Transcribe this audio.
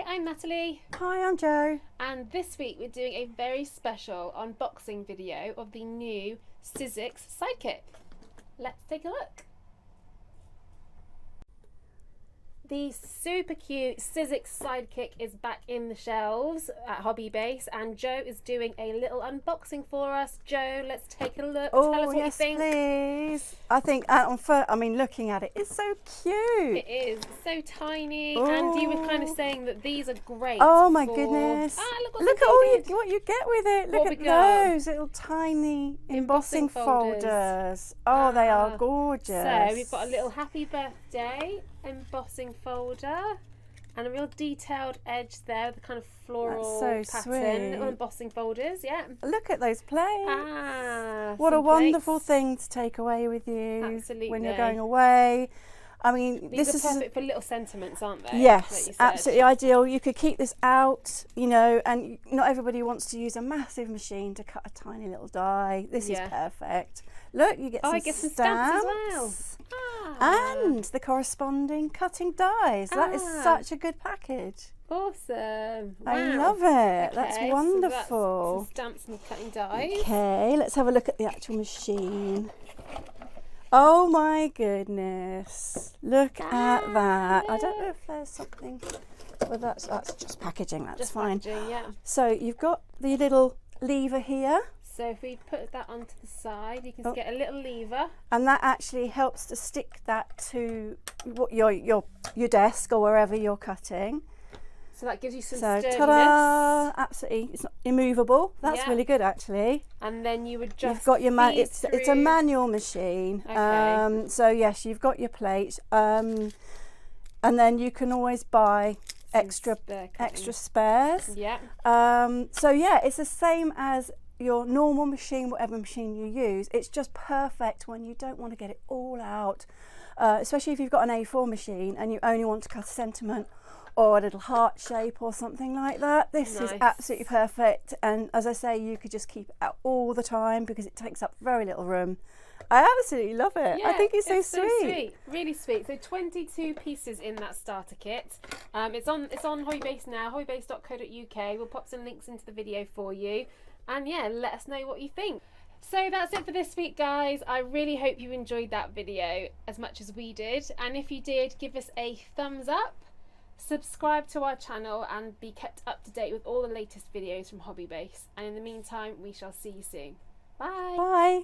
I'm Natalie. Hi, I'm Jo. And this week we're doing a very special unboxing video of the new Sizzix Sidekick. Let's take a look. The super cute Sizzix Sidekick is back in the shelves at Hobby Base, and Jo is doing a little unboxing for us. Jo, let's take a look. Oh, Tell us what yes, you think. Please. I think, looking at it, it's so cute. It is so tiny, Ooh. and you were kind of saying that these are great. Oh my goodness! Look at what you get with it. Look at those little tiny embossing folders. Oh, they are gorgeous. So we've got a little happy birthday embossing folder and a real detailed edge there with a kind of floral pattern. Sweet. Little embossing folders, yeah. Look at those plates. What a Plates. wonderful thing to take away with you. Absolutely. When you're going away. I mean, these are perfect for little sentiments, aren't they? Yes, absolutely ideal. You could keep this out, and not everybody wants to use a massive machine to cut a tiny little die. This is perfect. Look, you get some stamps as well. And the corresponding cutting dies. That is such a good package. Awesome. Wow. I love it. Okay, that's wonderful. So that's some stamps and cutting dies. Okay, let's have a look at the actual machine. Oh my goodness. Look at that. I don't know if there's something. Well, that's just packaging. That's just fine. Packaging, yeah. So you've got the little lever here. So if we put that onto the side, you can get a little lever. And that actually helps to stick that to what your desk or wherever you're cutting. So that gives you some sturdiness. Ta-da! Absolutely, it's not immovable. That's really good, actually. And then you would just you've got your it's a manual machine. Okay. So yes, you've got your plate, and then you can always buy extra spares. Yeah. So yeah, it's the same as your normal machine, whatever machine you use. It's just perfect when you don't want to get it all out, especially if you've got an A4 machine and you only want to cut a sentiment or a little heart shape or something like that. This is absolutely perfect, and as I say, you could just keep it out all the time because it takes up very little room. I absolutely love it. Yeah, I think it's so sweet. Really sweet. So 22 pieces in that starter kit. It's on Hobby Base now, hobbybase.co.uk. We'll pop some links into the video for you, and yeah, let us know what you think. So that's it for this week, guys. I really hope you enjoyed that video as much as we did, and if you did, give us a thumbs up. Subscribe to our channel and be kept up to date with all the latest videos from Hobby Base. And in the meantime, we shall see you soon. Bye. Bye.